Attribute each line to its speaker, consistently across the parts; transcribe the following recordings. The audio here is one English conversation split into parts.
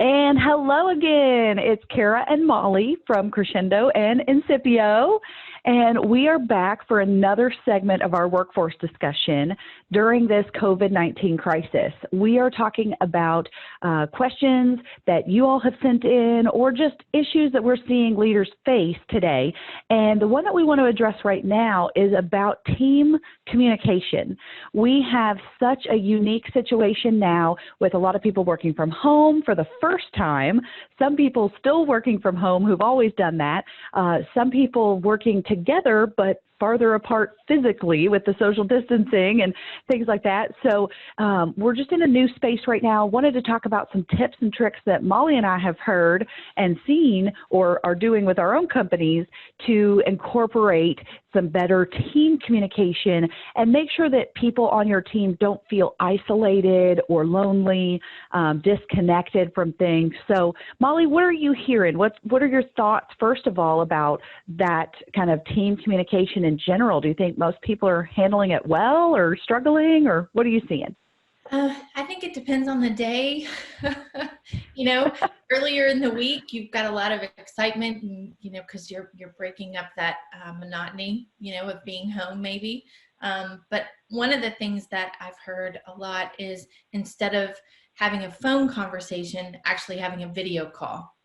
Speaker 1: And hello again. It's Cara and Molley from Crescendo and Incipio. And we are back for another segment of our workforce discussion during this COVID-19 crisis. We are talking about questions that you all have sent in or just issues that we're seeing leaders face today. And the one that we want to address right now is about team communication. We have such a unique situation now with a lot of people working from home for the first time, some people still working from home who've always done that, some people working together but farther apart physically with the social distancing and things like that. So we're just in a new space right now. Wanted to talk about some tips and tricks that Molley and I have heard and seen or are doing with our own companies to incorporate some better team communication and make sure that people on your team don't feel isolated or lonely, disconnected from things. So Molley, what are you hearing? What are your thoughts, first of all, about that kind of team communication in general? Do you think most people are handling it well or struggling, or what are you seeing?
Speaker 2: I think it depends on the day. Earlier in the week, you've got a lot of excitement, and, because you're breaking up that monotony, of being home maybe. But one of the things that I've heard a lot is instead of having a phone conversation, actually having a video call,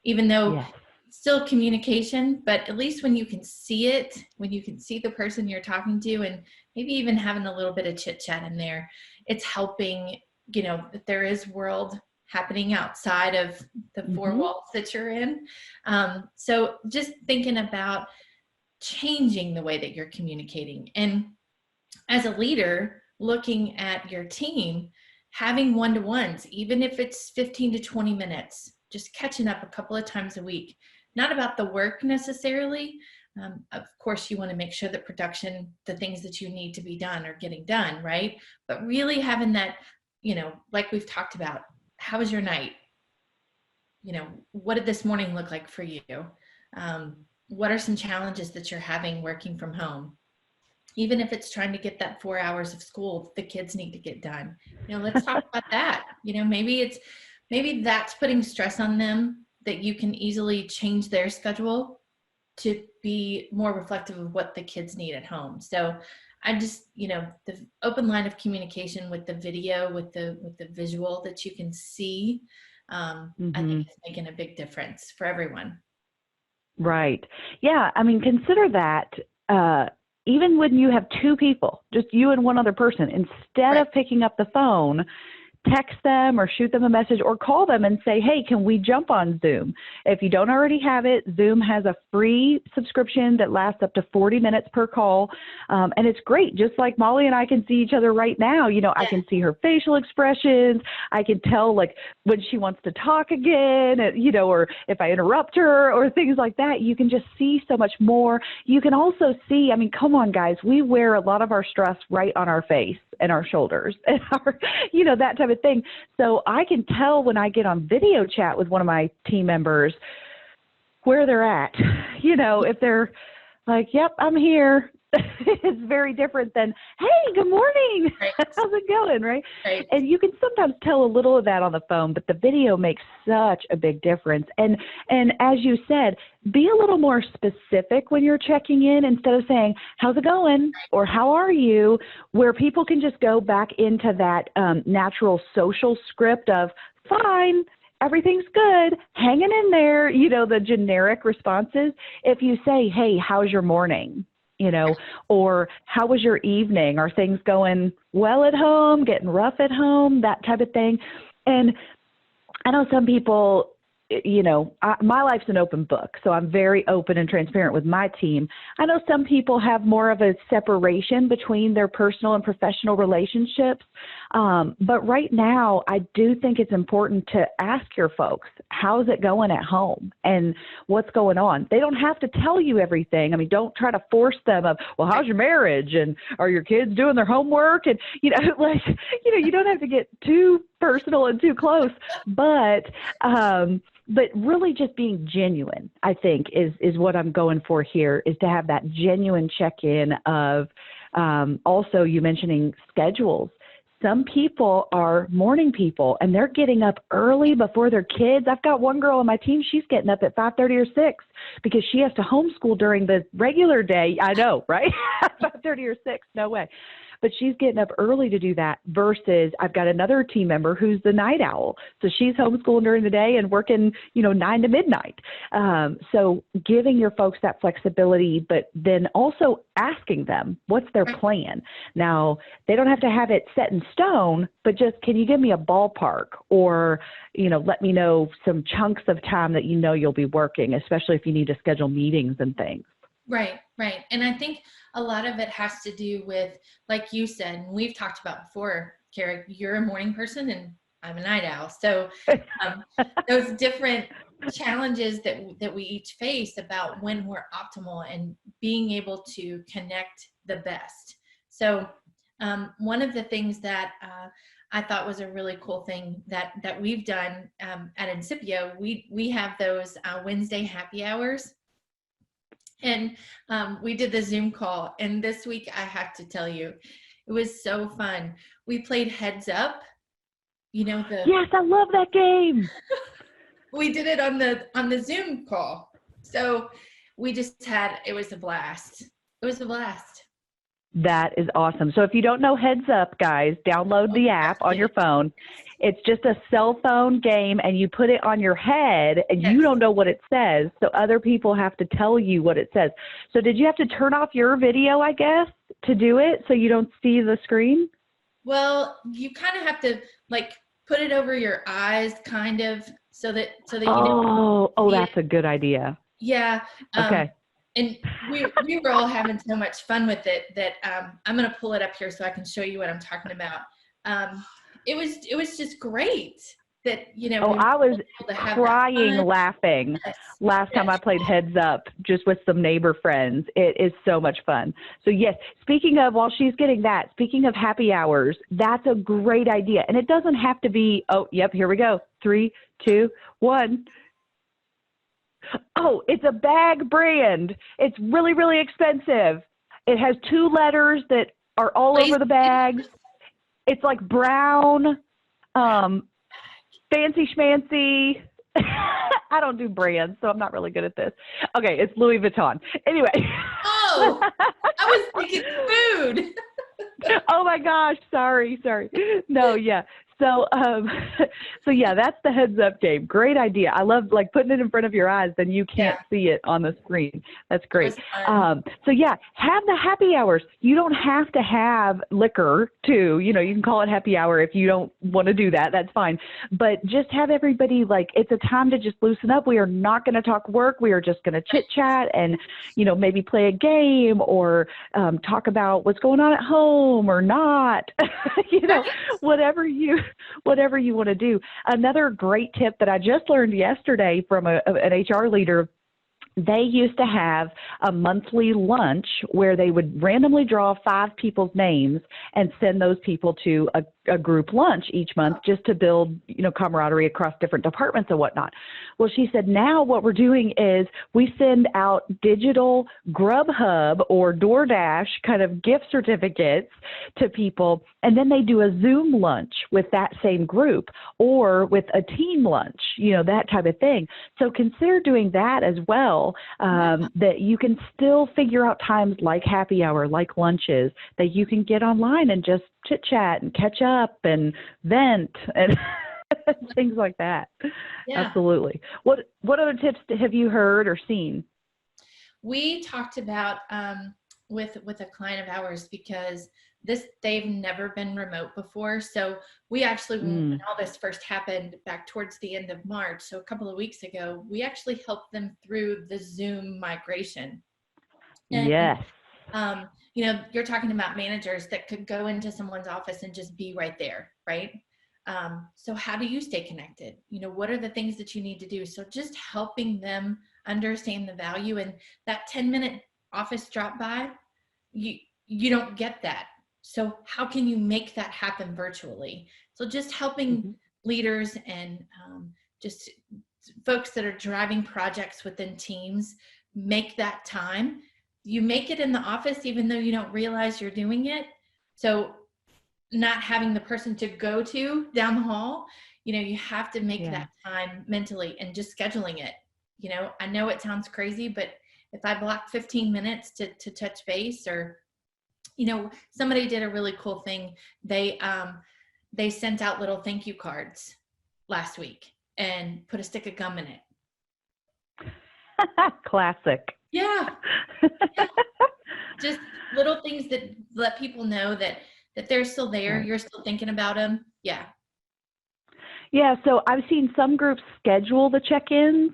Speaker 2: even though
Speaker 1: Yes.
Speaker 2: Still communication, but at least when you can see it, when you can see the person you're talking to, and maybe even having a little bit of chit chat in there, it's helping, that there is world happening outside of the four walls that you're in. So just thinking about changing the way that you're communicating. And as a leader, looking at your team, having one-to-ones, even if it's 15 to 20 minutes, just catching up a couple of times a week. Not about the work necessarily. Of course, you want to make sure that production, the things that you need to be done are getting done, right? But really having that, like we've talked about, how was your night? What did this morning look like for you? What are some challenges that you're having working from home? Even if it's trying to get that 4 hours of school the kids need to get done. Let's talk about that. Maybe that's putting stress on them, that you can easily change their schedule to be more reflective of what the kids need at home. So I just, the open line of communication with the video, with the visual that you can see, I think is making a big difference for everyone.
Speaker 1: Right. Yeah. I mean, consider that even when you have two people, just you and one other person, instead of picking up the phone, text them or shoot them a message or call them and say, hey, can we jump on Zoom? If you don't already have it, Zoom has a free subscription that lasts up to 40 minutes per call. And it's great. Just like Molley and I can see each other right now, I can see her facial expressions. I can tell like when she wants to talk again, or if I interrupt her or things like that. You can just see so much more. You can also see, I mean, come on, guys, we wear a lot of our stress right on our face and our shoulders and our, that type of thing. So I can tell when I get on video chat with one of my team members where they're at, if they're like, yep, I'm here. It's very different than, hey, good morning.
Speaker 2: Right.
Speaker 1: How's it going? Right?
Speaker 2: Right.
Speaker 1: And you can sometimes tell a little of that on the phone, but the video makes such a big difference. And as you said, be a little more specific when you're checking in instead of saying, how's it going? Or how are you? Where people can just go back into that natural social script of fine, everything's good, hanging in there, the generic responses. If you say, hey, how's your morning? Or how was your evening? Are things going well at home, getting rough at home, that type of thing? And I know some people, my life's an open book, so I'm very open and transparent with my team. I know some people have more of a separation between their personal and professional relationships. But right now, I do think it's important to ask your folks, how's it going at home and what's going on? They don't have to tell you everything. I mean, don't try to force them of, well, how's your marriage? And are your kids doing their homework? And, you don't have to get too personal and too close, but really just being genuine, I think, is what I'm going for here, is to have that genuine check-in of also you mentioning schedules. some people are morning people and they're getting up early before their kids. I've got one girl on my team, she's getting up at 5:30 or 6 because she has to homeschool during the regular day. I know, right? 5:30 or 6, no way. But she's getting up early to do that versus I've got another team member who's the night owl. So she's homeschooling during the day and working, 9 to midnight. So giving your folks that flexibility, but then also asking them, what's their plan? Now, they don't have to have it set in stone, but just, can you give me a ballpark or, let me know some chunks of time that you'll be working, especially if you need to schedule meetings and things.
Speaker 2: Right. And I think a lot of it has to do with, like you said, and we've talked about before, Cara, you're a morning person and I'm a night owl. So those different challenges that we each face about when we're optimal and being able to connect the best. So one of the things that I thought was a really cool thing that we've done at Incipio, we have those Wednesday happy hours. And we did the Zoom call. And this week, I have to tell you, it was so fun. We played Heads Up. Yes,
Speaker 1: I love that game.
Speaker 2: We did it on the Zoom call. So we just it was a blast. It was a blast.
Speaker 1: That is awesome. So if you don't know Heads Up, guys, download the app on your phone. It's just a cell phone game, and you put it on your head, and you don't know what it says, so other people have to tell you what it says. So did you have to turn off your video, I guess, to do it so you don't see the screen?
Speaker 2: Well, you kind of have to, put it over your eyes, kind of, so that you
Speaker 1: that's a good idea.
Speaker 2: Yeah.
Speaker 1: Okay.
Speaker 2: And we were all having so much fun with it that I'm going to pull it up here so I can show you what I'm talking about. It was just great that,
Speaker 1: I was crying laughing last time I played Heads Up just with some neighbor friends. It is so much fun. So yes, speaking of happy hours, that's a great idea. And it doesn't have to be, here we go. 3, 2, 1. Oh, it's a bag brand. It's really, really expensive. It has 2 letters that are all over the bags. It's like brown, fancy schmancy. I don't do brands, so I'm not really good at this. Okay, it's Louis Vuitton. Anyway.
Speaker 2: Oh, I was thinking food.
Speaker 1: Oh my gosh, sorry. No, yeah. So, yeah, that's the Heads Up game. Great idea. I love putting it in front of your eyes, then you can't see it on the screen. That's great. So yeah, have the happy hours. You don't have to have liquor too. You can call it happy hour if you don't want to do that. That's fine. But just have everybody it's a time to just loosen up. We are not going to talk work. We are just going to chit chat and, maybe play a game or talk about what's going on at home or not, whatever you want to do. Another great tip that I just learned yesterday from an HR leader, they used to have a monthly lunch where they would randomly draw 5 people's names and send those people to a group lunch each month just to build, camaraderie across different departments and whatnot. Well, she said now what we're doing is we send out digital Grubhub or DoorDash kind of gift certificates to people, and then they do a Zoom lunch with that same group or with a team lunch, that type of thing. So consider doing that as well, that you can still figure out times like happy hour, like lunches, that you can get online and just chit chat and catch up and vent and things like that. Yeah. Absolutely. What other tips have you heard or seen?
Speaker 2: We talked about with a client of ours because they've never been remote before. So we actually, when all this first happened back towards the end of March, so a couple of weeks ago, we actually helped them through the Zoom migration. And,
Speaker 1: yes.
Speaker 2: You're talking about managers that could go into someone's office and just be right there, right? So how do you stay connected? What are the things that you need to do? So just helping them understand the value, and that 10-minute office drop by, you don't get that. So how can you make that happen virtually? So just helping leaders and just folks that are driving projects within teams make that time. You make it in the office even though you don't realize you're doing it. So not having the person to go to down the hall, you have to make
Speaker 1: Yeah.
Speaker 2: that time mentally and just scheduling it. I know it sounds crazy, but if I block 15 minutes to touch base, or, somebody did a really cool thing. They sent out little thank you cards last week and put a stick of gum in it.
Speaker 1: Classic.
Speaker 2: Yeah. Just little things that let people know that they're still there.
Speaker 1: Right.
Speaker 2: You're still thinking about them. Yeah.
Speaker 1: Yeah, so I've seen some groups schedule the check-ins,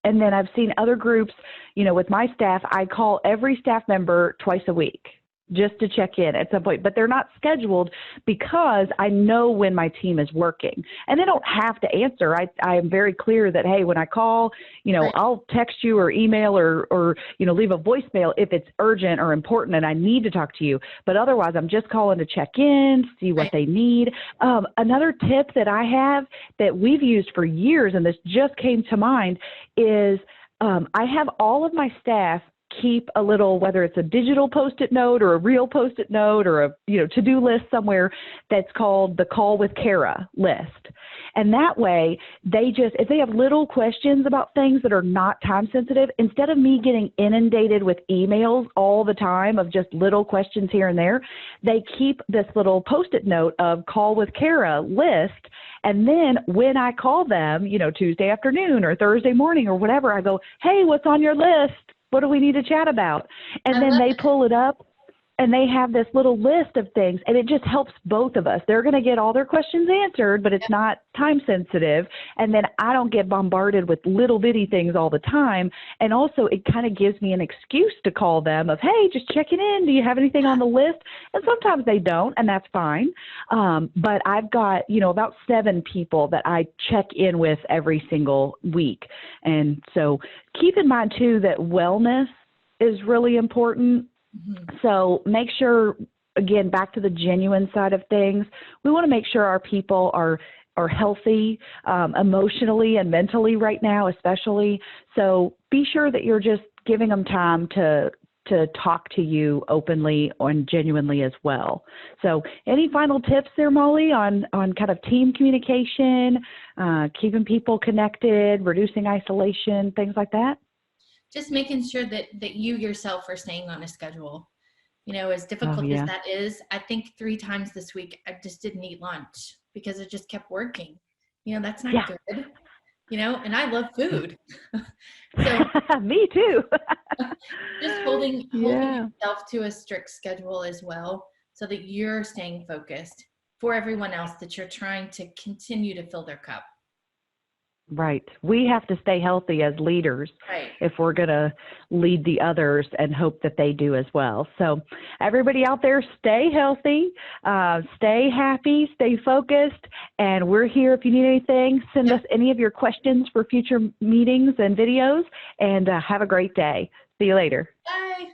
Speaker 1: and then I've seen other groups, with my staff, I call every staff member twice a week just to check in at some point, but they're not scheduled because I know when my team is working, and they don't have to answer. I am very clear that, hey, when I call,
Speaker 2: Right.
Speaker 1: I'll text you or email or leave a voicemail if it's urgent or important and I need to talk to you, but otherwise I'm just calling to check in, see what
Speaker 2: Right.
Speaker 1: they need. Another tip that I have that we've used for years, and this just came to mind, is I have all of my staff keep a little, whether it's a digital Post-it note or a real Post-it note or a to-do list somewhere that's called the Call with Cara list. And that way, if they have little questions about things that are not time sensitive, instead of me getting inundated with emails all the time of just little questions here and there, they keep this little Post-it note of Call with Cara list. And then when I call them, Tuesday afternoon or Thursday morning or whatever, I go, hey, what's on your list? What do we need to chat about? And
Speaker 2: I
Speaker 1: then
Speaker 2: love
Speaker 1: they
Speaker 2: it.
Speaker 1: pull it up and they have this little list of things, and it just helps both of us. They're going to get all their questions answered, but it's not time sensitive. And then I don't get bombarded with little bitty things all the time. And also it kind of gives me an excuse to call them of, hey, just checking in. Do you have anything on the list? And sometimes they don't, and that's fine. But I've got, about 7 people that I check in with every single week. And so keep in mind too that wellness is really important.
Speaker 2: Mm-hmm.
Speaker 1: So make sure, again, back to the genuine side of things, we want to make sure our people are healthy emotionally and mentally right now, especially. So be sure that you're just giving them time to talk to you openly and genuinely as well. So any final tips there, Molley, on kind of team communication, keeping people connected, reducing isolation, things like that?
Speaker 2: Just making sure that you yourself are staying on a schedule. As difficult as
Speaker 1: Yeah.
Speaker 2: that is, I think 3 times this week I just didn't eat lunch because it just kept working. That's not good. And I love food. So
Speaker 1: Me too.
Speaker 2: just holding
Speaker 1: Yeah.
Speaker 2: yourself to a strict schedule as well, so that you're staying focused for everyone else that you're trying to continue to fill their cup.
Speaker 1: Right. We have to stay healthy as leaders
Speaker 2: Right.
Speaker 1: if we're going to lead the others and hope that they do as well. So everybody out there, stay healthy, stay happy, stay focused, and we're here if you need anything. Send us any of your questions for future meetings and videos, and have a great day. See you later.
Speaker 2: Bye.